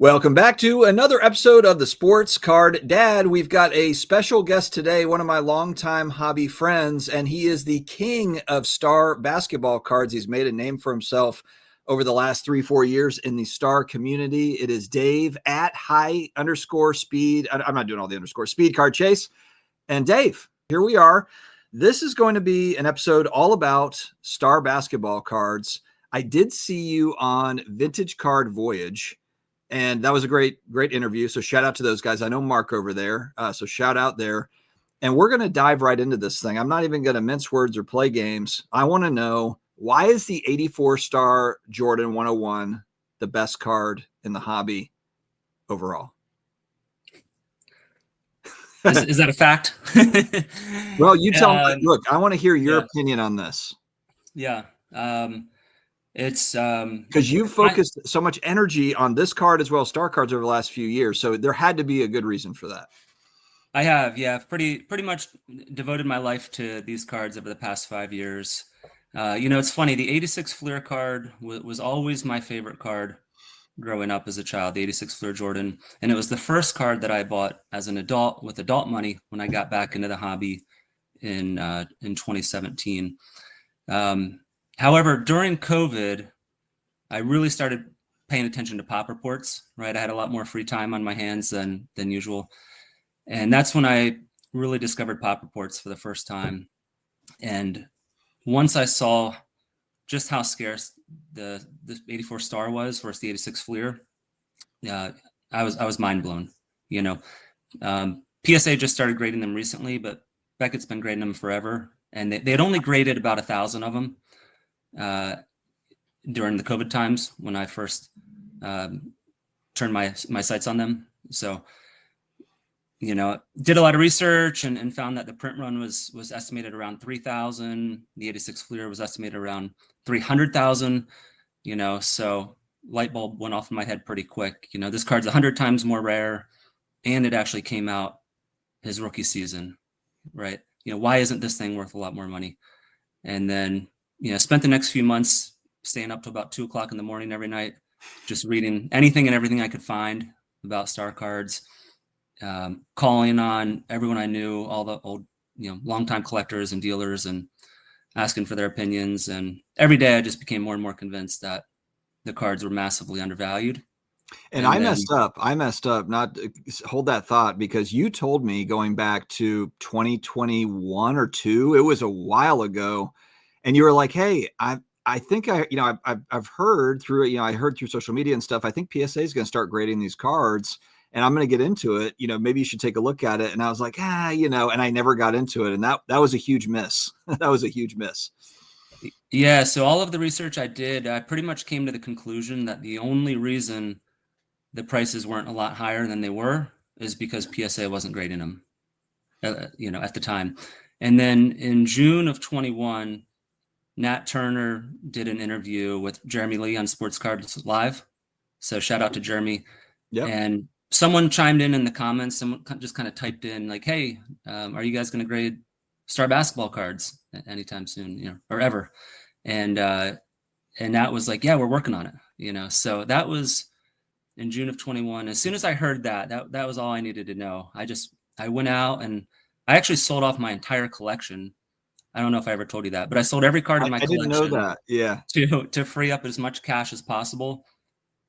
Welcome back to another episode of the Sports Card Dad. We've got a special guest today, one of my longtime hobby friends, and he is the king of star basketball cards. He's made a name for himself over the last 3-4 years in the star community. It is Dave at high_speed. I'm not doing all the underscore speed card chase. And Dave, here we are. This is going to be an episode all about star basketball cards. I did see you on Vintage Card Voyage, and that was a great interview. So shout out to those guys. I know Mark over there. So shout out there. And we're going to dive right into this thing. I'm not even going to mince words or play games. I want to know, why is the 84 star Jordan 101 the best card in the hobby overall? Is that a fact? Well, you tell me. Look, I want to hear your opinion on this. Yeah. It's because you've focused so much energy on this card as well as star cards over the last few years. So there had to be a good reason for that. I have, yeah, pretty much devoted my life to these cards over the past 5 years. It's funny. The 86 Fleer card was always my favorite card growing up as a child, the 86 Fleer Jordan. And it was the first card that I bought as an adult with adult money when I got back into the hobby in 2017. However, during COVID, I really started paying attention to pop reports, right? I had a lot more free time on my hands than usual. And that's when I really discovered pop reports for the first time. And once I saw just how scarce the 84 star was versus the 86 Fleer, I was mind blown. PSA just started grading them recently, but Beckett's been grading them forever. And they had only graded about 1,000 of them during the COVID times when I first turned my sights on them. So, did a lot of research and found that the print run was estimated around 3,000. The 86 Fleer was estimated around 300,000. So light bulb went off in my head pretty quick. This card's 100 times more rare, and it actually came out his rookie season, right? Why isn't this thing worth a lot more money? And then, spent the next few months staying up to about 2:00 in the morning every night, just reading anything and everything I could find about star cards, calling on everyone I knew, all the old, longtime collectors and dealers, and asking for their opinions. And every day I just became more and more convinced that the cards were massively undervalued. And I messed up. Not hold that thought, because you told me going back to 2021 or 2, it was a while ago. And you were like, hey, I think I've heard through, I heard through social media and stuff, I think PSA is going to start grading these cards and I'm going to get into it. Maybe you should take a look at it. And I was like, and I never got into it. And that was a huge miss. That was a huge miss. Yeah. So all of the research I did, I pretty much came to the conclusion that the only reason the prices weren't a lot higher than they were is because PSA wasn't grading them, at the time. And then in June of 21, Nat Turner did an interview with Jeremy Lee on Sports Cards Live. So shout out to Jeremy. Yep. And someone chimed in the comments. Someone just kind of typed in like, hey, are you guys going to grade star basketball cards anytime soon, or ever? And Nat was like, yeah, we're working on it. So that was in June of 21. As soon as I heard that was all I needed to know. I went out and I actually sold off my entire collection. I don't know if I ever told you that, but I sold every card in my collection. I didn't know that. Yeah. To free up as much cash as possible,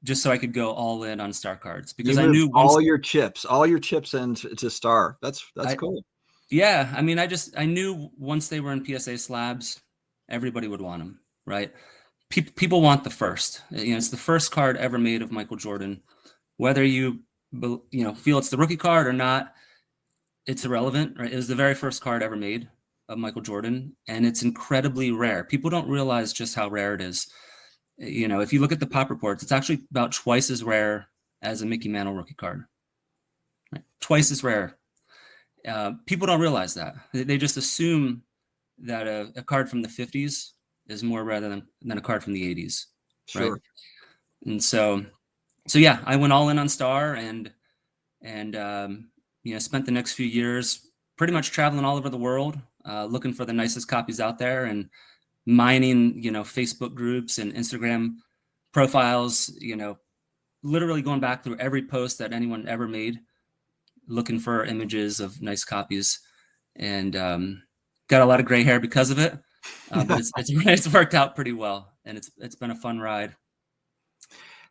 just so I could go all in on star cards, because I knew all your chips into star. That's cool. Yeah. I mean, I knew once they were in PSA slabs, everybody would want them, right? People want the first. It's the first card ever made of Michael Jordan. Whether you feel it's the rookie card or not, it's irrelevant, right? It was the very first card ever made of Michael Jordan, and it's incredibly rare. People don't realize just how rare it is. If you look at the pop reports, it's actually about twice as rare as a Mickey Mantle rookie card. Right? Twice as rare. People don't realize that. They just assume that a card from the 50s is more rare than a card from the 80s. Sure. Right? And so yeah, I went all in on star and spent the next few years pretty much traveling all over the world, looking for the nicest copies out there and mining, Facebook groups and Instagram profiles, literally going back through every post that anyone ever made, looking for images of nice copies, and got a lot of gray hair because of it. But it's worked out pretty well, and it's been a fun ride.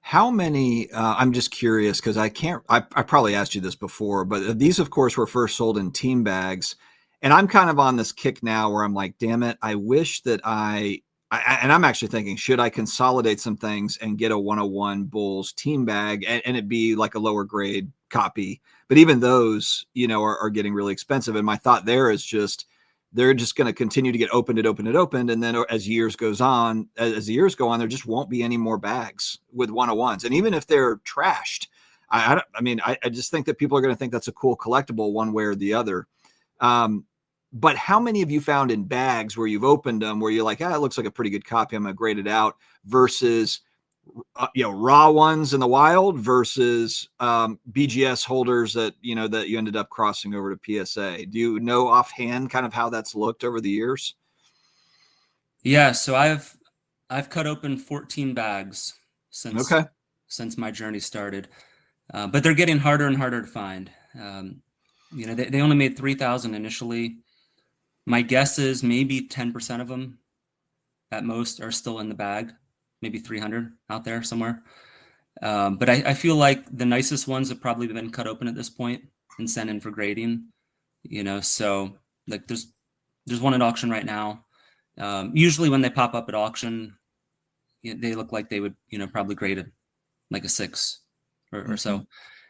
How many, I'm just curious because I probably asked you this before, but these, of course, were first sold in team bags. And I'm kind of on this kick now where I'm like, damn it, I wish that and I'm actually thinking, should I consolidate some things and get a 101 Bulls team bag and it be like a lower grade copy? But even those, are getting really expensive. And my thought there is just, they're just going to continue to get opened. And then as the years go on, there just won't be any more bags with 101s. And even if they're trashed, I just think that people are going to think that's a cool collectible one way or the other. But how many have you found in bags where you've opened them where you're like, it looks like a pretty good copy, I'm going to grade it out, versus raw ones in the wild versus BGS holders that you ended up crossing over to PSA? Do you know offhand kind of how that's looked over the years? Yeah, so I've cut open 14 bags since Okay. since my journey started, but they're getting harder and harder to find. They only made 3,000 initially. My guess is maybe 10% of them at most are still in the bag, maybe 300 out there somewhere. But I feel like the nicest ones have probably been cut open at this point and sent in for grading. So like there's one at auction right now. Usually when they pop up at auction, they look like they would probably grade it like a 6 or so.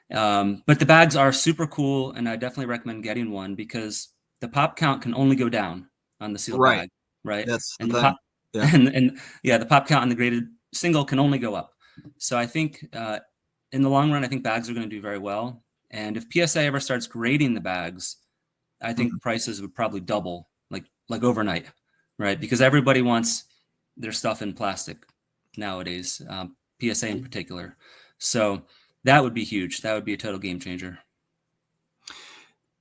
But the bags are super cool, and I definitely recommend getting one because the pop count can only go down on the sealed Right. bag, right? That's the And the thing. pop Yeah. and yeah, the pop count on the graded single can only go up. So I think in the long run, I think bags are going to do very well. And if PSA ever starts grading the bags, I Mhm. think prices would probably double, like overnight, right? Because everybody wants their stuff in plastic nowadays, PSA in particular. So that would be huge. That would be a total game changer.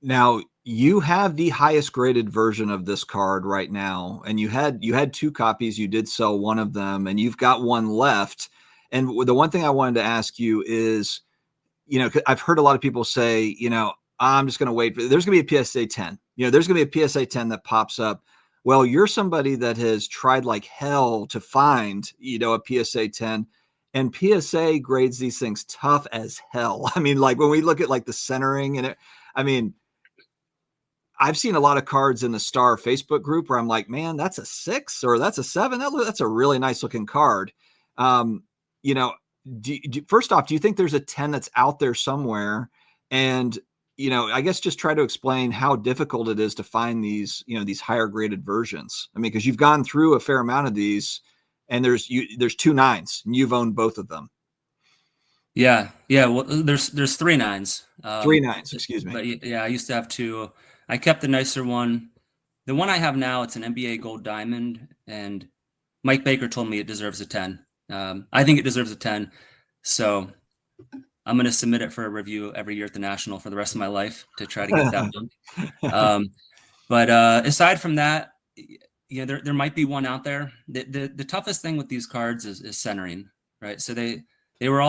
Now you have the highest graded version of this card right now, and you had two copies. You did sell one of them, and you've got one left. And the one thing I wanted to ask you is, 'cause I've heard a lot of people say, I'm just going to wait. There's going to be a PSA 10. There's going to be a PSA 10 that pops up. Well, you're somebody that has tried like hell to find, a PSA 10, and PSA grades these things tough as hell. I mean, like when we look at like the centering and I mean, I've seen a lot of cards in the Star Facebook group where I'm like, man, that's a 6 or that's a 7. That's a really nice looking card. Um, you know, first off, do you think there's a 10 that's out there somewhere? And, I guess just try to explain how difficult it is to find these higher graded versions. I mean, because you've gone through a fair amount of these, and there's two nines, and you've owned both of them. Yeah, yeah. Well, there's three nines. Three nines, excuse me. But yeah, I used to have two. I kept the nicer one. The one I have now, it's an NBA Gold Diamond, and Mike Baker told me it deserves a 10. I think it deserves a 10, so I'm going to submit it for a review every year at the National for the rest of my life to try to get that one. But aside from that, there might be one out there. The toughest thing with these cards is centering, right? So they were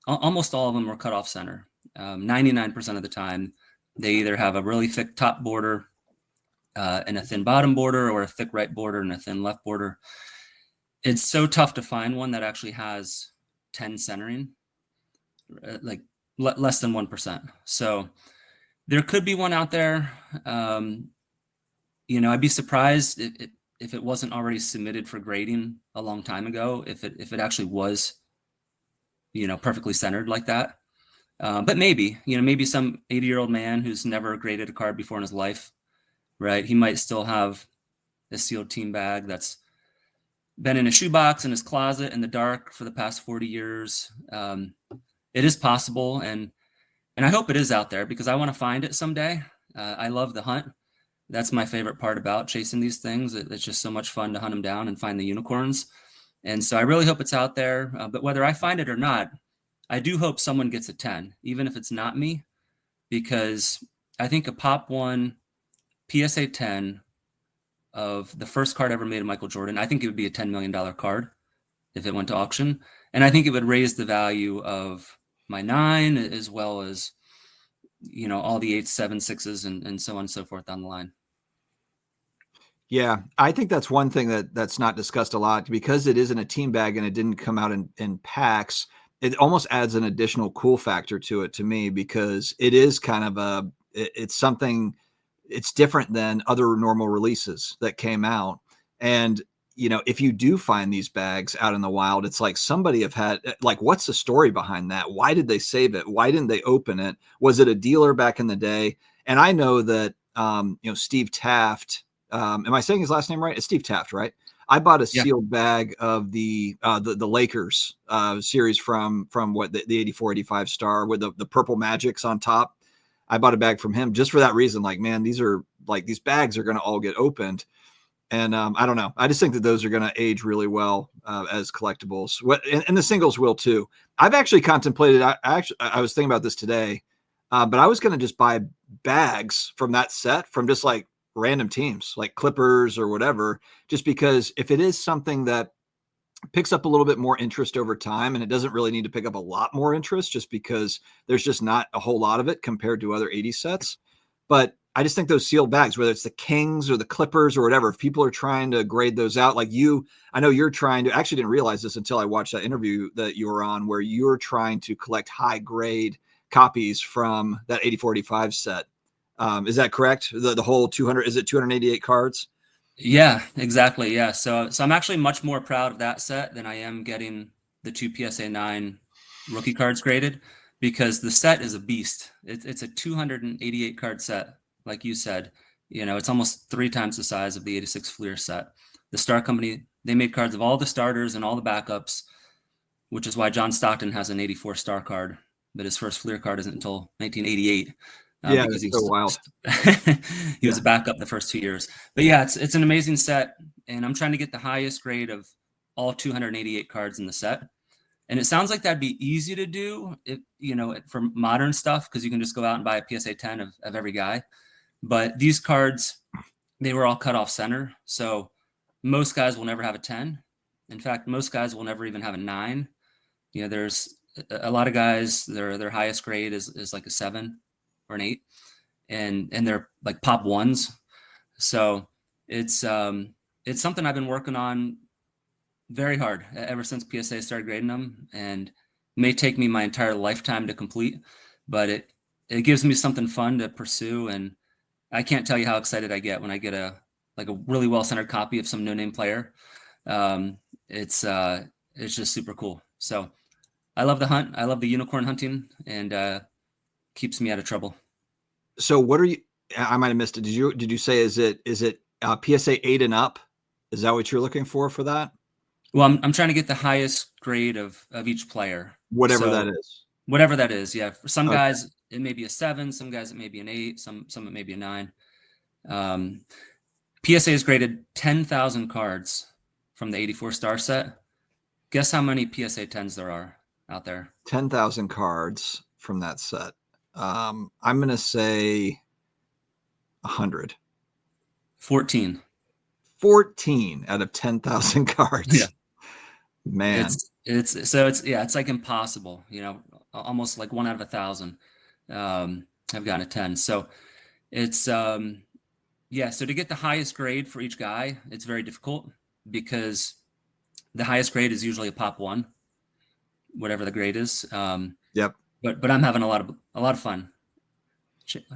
almost all of them were cut off center. 99% of the time, they either have a really thick top border and a thin bottom border, or a thick right border and a thin left border. It's so tough to find one that actually has 10 centering, like less than 1%. So there could be one out there. I'd be surprised if it wasn't already submitted for grading a long time ago, if it actually was, perfectly centered like that. But maybe some 80-year-old man who's never graded a card before in his life, right? He might still have a sealed team bag that's been in a shoebox in his closet in the dark for the past 40 years. It is possible, and I hope it is out there because I want to find it someday. I love the hunt. That's my favorite part about chasing these things. It's just so much fun to hunt them down and find the unicorns. And so I really hope it's out there. But whether I find it or not, I do hope someone gets a 10, even if it's not me, because I think a Pop One PSA 10 of the first card ever made of Michael Jordan, I think it would be a $10 million card. if it went to auction. And I think it would raise the value of my 9 as well as, all the 8s, 7s, 6s, and so on and so forth down the line. Yeah, I think that's one thing that's not discussed a lot because it isn't a team bag and it didn't come out in packs. It almost adds an additional cool factor to it to me because it is kind of it's something, it's different than other normal releases that came out. And if you do find these bags out in the wild, it's like somebody have had, like, what's the story behind that? Why did they save it? Why didn't they open it? Was it a dealer back in the day? And I know that Steve Taft, am I saying his last name right? It's Steve Taft, right? I bought a Yeah. sealed bag of the Lakers series from what the 84, 85 star with the purple magics on top. I bought a bag from him just for that reason. Like, man, these bags are going to all get opened. And I don't know. I just think that those are going to age really well as collectibles. And the singles will too. I've actually contemplated. I was thinking about this today, but I was going to just buy bags from that set from just like random teams, like Clippers or whatever. Just because if it is something that picks up a little bit more interest over time, and it doesn't really need to pick up a lot more interest, just because there's just not a whole lot of it compared to other 80 sets. But I just think those sealed bags, whether it's the Kings or the Clippers or whatever, if people are trying to grade those out, like you, I know you're trying to, actually didn't realize this until I watched that interview that you were on, where you're trying to collect high grade copies from that 84-85 set. Is that correct? The whole 200, is it 288 cards? Yeah, exactly. Yeah. So I'm actually much more proud of that set than I am getting the 2 PSA 9 rookie cards graded, because the set is a beast. It's a 288 card set, like you said. It's almost 3 times the size of the 86 Fleer set. The Star Company, they made cards of all the starters and all the backups, which is why John Stockton has an 84 star card, but his first Fleer card isn't until 1988. Yeah, Because that's so wild. he was a backup the first 2 years. But yeah, it's an amazing set, and I'm trying to get the highest grade of all 288 cards in the set. And it sounds like that'd be easy to do, for modern stuff, because you can just go out and buy a PSA 10 of every guy. But these cards, they were all cut off center, so most guys will never have a 10. In fact, most guys will never even have a 9. There's a lot of guys, their highest grade is like a 7 or an 8, and they're like pop 1s. So it's something I've been working on very hard ever since PSA started grading them, and it may take me my entire lifetime to complete, but it gives me something fun to pursue. And I can't tell you how excited I get when I get a really well-centered copy of some no-name player. It's just super cool. So I love the hunt. I love the unicorn hunting, and keeps me out of trouble. So what are you, I might have missed it. Did you say, is it PSA 8 and up? Is that what you're looking for that? Well, I'm trying to get the highest grade of each player. Whatever that So is. whatever that is, yeah. For some Okay. guys, it may be a 7. Some guys, it may be an 8. Some it may be a 9. PSA has graded 10,000 cards from the 84 star set. Guess how many PSA 10s there are out there? 10,000 cards from that set. I'm going to say 100. 14. 14 out of 10,000 cards. Yeah. Man. It's like impossible, almost like 1 out of 1,000 have gotten a 10. So it's so to get the highest grade for each guy, it's very difficult, because the highest grade is usually a pop 1, whatever the grade is. Yep. But I'm having a lot of fun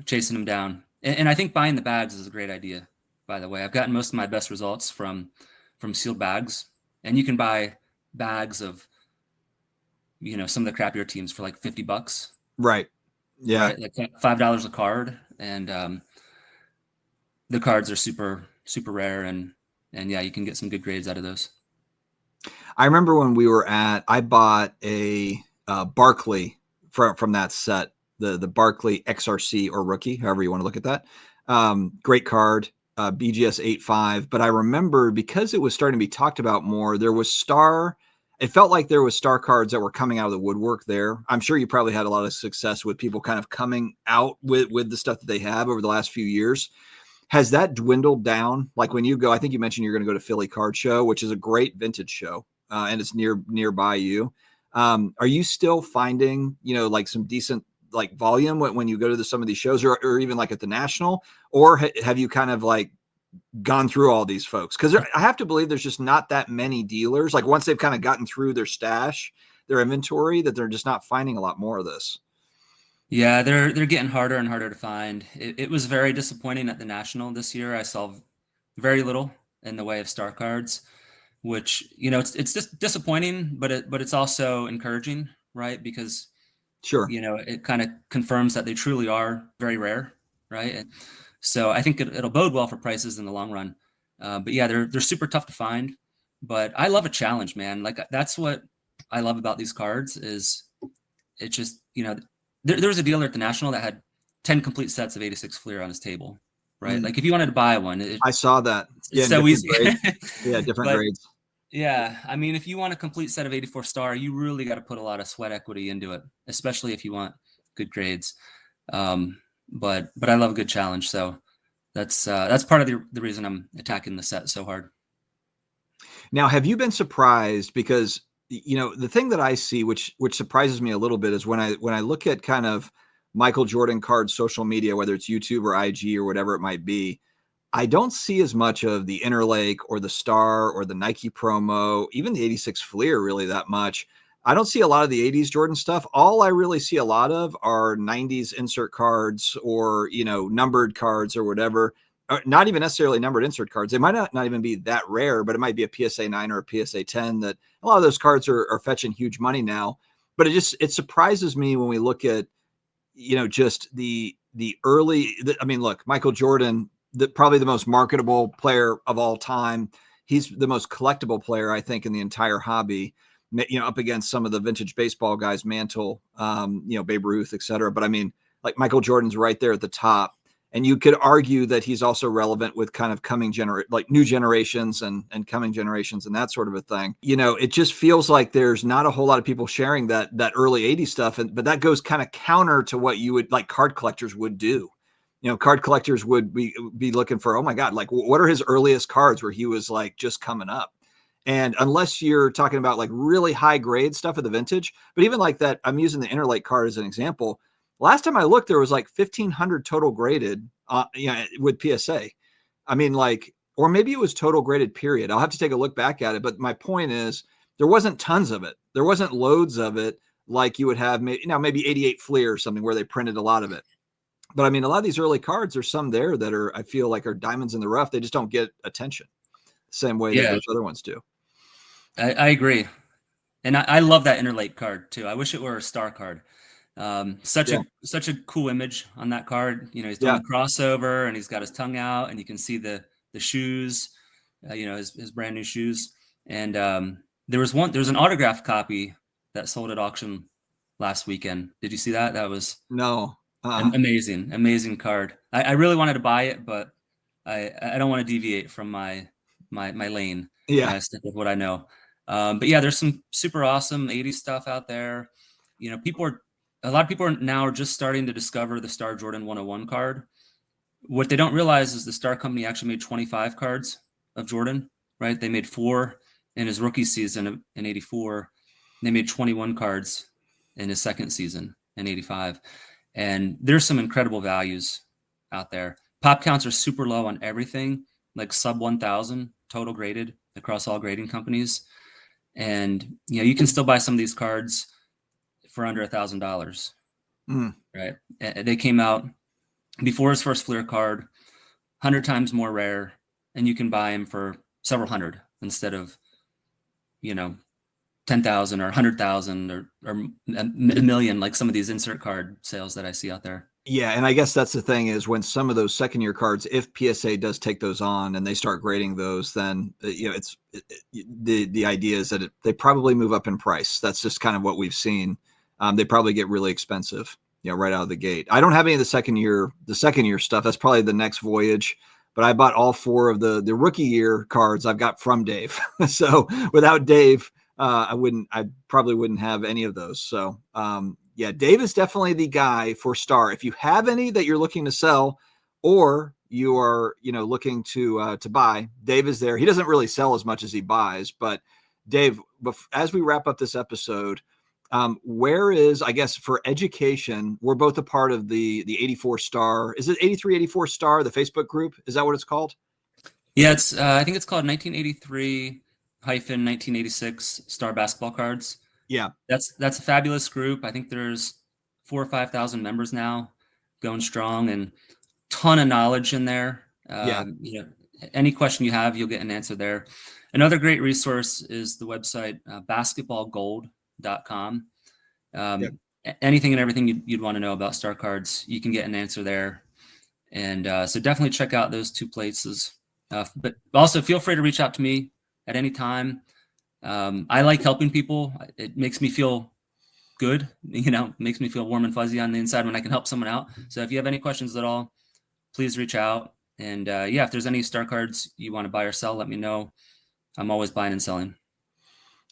chasing them down. And I think buying the bags is a great idea, by the way. I've gotten most of my best results from sealed bags, and you can buy bags of some of the crappier teams for like $50. Right. Yeah. Right? Like $5 a card, and the cards are super rare, and yeah, you can get some good grades out of those. I remember when I bought a Barkley from that set, the Barkley XRC or rookie, however you want to look at that. Great card, BGS 8.5. But I remember, because it was starting to be talked about more, it felt like there was star cards that were coming out of the woodwork there. I'm sure you probably had a lot of success with people kind of coming out with the stuff that they have over the last few years. Has that dwindled down? Like when you go, I think you mentioned you're going to go to Philly Card Show, which is a great vintage show. and it's nearby you. Are you still finding, like some decent like volume when you go to some of these shows, or even like at the national, or have you kind of like gone through all these folks? Because I have to believe there's just not that many dealers. Like once they've kind of gotten through their stash, their inventory, that they're just not finding a lot more of this. Yeah, they're getting harder and harder to find. It was very disappointing at the National this year. I saw very little in the way of star cards, which, it's just disappointing, but it's also encouraging, right? Because, Sure. it kind of confirms that they truly are very rare, right? And so I think it'll bode well for prices in the long run. But yeah, they're super tough to find. But I love a challenge, man. Like that's what I love about these cards is it's just, there was a dealer at the National that had 10 complete sets of 86 Fleer on his table, right? Like if you wanted to buy one, I saw that. Yeah, it's in so different easy. grades. Yeah, different But grades. yeah, I mean, if you want a complete set of 84 star, you really got to put a lot of sweat equity into it, especially if you want good grades. But I love a good challenge, so that's part of the reason I'm attacking the set so hard. Now, have you been surprised? Because the thing that I see, which surprises me a little bit, is when I look at kind of Michael Jordan cards, social media, whether it's YouTube or IG or whatever it might be, I don't see as much of the Interlake or the Star or the Nike promo, even the 86 Fleer really that much. I don't see a lot of the 80s Jordan stuff. All I really see a lot of are 90s insert cards or, numbered cards or whatever. Or not even necessarily numbered insert cards. They might not even be that rare, but it might be a PSA 9 or a PSA 10 that a lot of those cards are fetching huge money now. But it surprises me when we look at, just the early, I mean, look, Michael Jordan, probably the most marketable player of all time. He's the most collectible player, I think, in the entire hobby, up against some of the vintage baseball guys, Mantle, Babe Ruth, et cetera. But I mean, like Michael Jordan's right there at the top. And you could argue that he's also relevant with kind of like new generations and coming generations and that sort of a thing. It just feels like there's not a whole lot of people sharing that early 80s stuff. But that goes kind of counter to what you would like card collectors would do. Card collectors would be looking for, oh my God, like what are his earliest cards where he was like just coming up? And unless you're talking about like really high grade stuff of the vintage, but even like that, I'm using the Interlake card as an example. Last time I looked, there was like 1,500 total graded, with PSA. I mean, like, or maybe it was total graded period. I'll have to take a look back at it. But my point is, there wasn't tons of it. There wasn't loads of it like you would have maybe 88 Fleer or something where they printed a lot of it. But I mean, a lot of these early cards, there's some there that I feel like are diamonds in the rough. They just don't get attention the same way that Yeah, those other ones do. I agree. And I love that Interlake card too. I wish it were a star card. Such Yeah. a cool image on that card. He's doing Yeah. the crossover and he's got his tongue out, and you can see the shoes, his brand new shoes. And there's an autographed copy that sold at auction last weekend. Did you see that? That was No. amazing card. I really wanted to buy it, but I don't want to deviate from my lane. Yeah. I stick with what I know. But yeah, there's some super awesome 80s stuff out there. A lot of people are now just starting to discover the Star Jordan 101 card. What they don't realize is the Star Company actually made 25 cards of Jordan, right? They made 4 in his rookie season in 84. They made 21 cards in his second season in 85. And there's some incredible values out there. Pop counts are super low on everything, like sub 1,000 total graded across all grading companies. And you can still buy some of these cards for under $1,000, right? They came out before his first Fleer card, 100 times more rare, and you can buy them for several hundred instead of 10,000 or 100,000 or a million, like some of these insert card sales that I see out there. Yeah, and I guess that's the thing is when some of those second year cards, if PSA does take those on and they start grading those, then it's the idea is that they probably move up in price. That's just kind of what we've seen. They probably get really expensive, right out of the gate. I don't have any of the second year stuff. That's probably the next voyage. But I bought all 4 of the rookie year cards I've got from Dave. So without Dave, I probably wouldn't have any of those. So yeah, Dave is definitely the guy for Star. If you have any that you're looking to sell, or you are, looking to buy, Dave is there. He doesn't really sell as much as he buys, but Dave, as we wrap up this episode, where is, I guess, for education, we're both a part of the 84 Star. Is it 83 84 Star, the Facebook group? Is that what it's called? Yeah, it's I think it's called 1983-1986 Star Basketball Cards. Yeah. That's a fabulous group. I think there's 4,000 or 5,000 members now, going strong, and ton of knowledge in there. Yeah. Any question you have, you'll get an answer there. Another great resource is the website basketballgold.com. Yeah. Anything and everything you'd want to know about Star Cards, you can get an answer there. And so definitely check out those two places. But also feel free to reach out to me at any time. I like helping people. It makes me feel good, makes me feel warm and fuzzy on the inside when I can help someone out. So if you have any questions at all, please reach out. And if there's any Star Cards you want to buy or sell, let me know. I'm always buying and selling.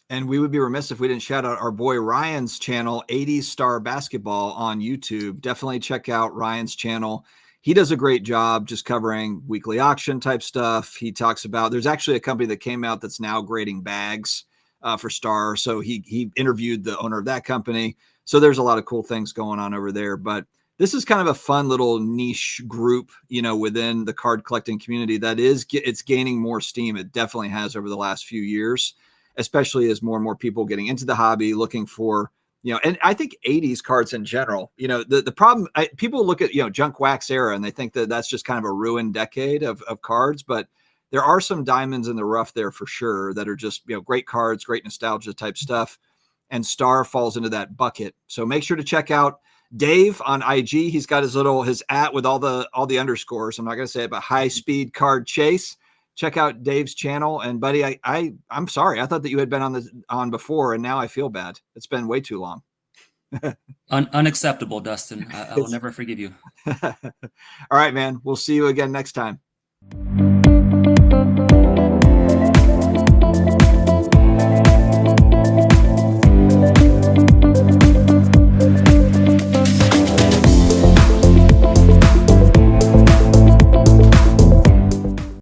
And we would be remiss if we didn't shout out our boy Ryan's channel, 80s Star Basketball on YouTube. Definitely check out Ryan's channel. He does a great job just covering weekly auction type stuff. He talks about, there's actually a company that came out that's now grading bags for Star. So he interviewed the owner of that company. So there's a lot of cool things going on over there. But this is kind of a fun little niche group, within the card collecting community it's gaining more steam. It definitely has over the last few years, especially as more and more people getting into the hobby, looking for, and I think 80s cards in general, the problem, people look at, junk wax era and they think that that's just kind of a ruined decade of cards, but there are some diamonds in the rough there for sure that are just, great cards, great nostalgia type stuff. And Star falls into that bucket. So make sure to check out Dave on IG. He's got his @ with all the underscores. I'm not going to say it, but High Speed Card Chase. Check out Dave's channel. And buddy, I'm sorry. I thought that you had been on before, and now I feel bad. It's been way too long. Unacceptable, Dustin. I will never forgive you. All right, man. We'll see you again next time.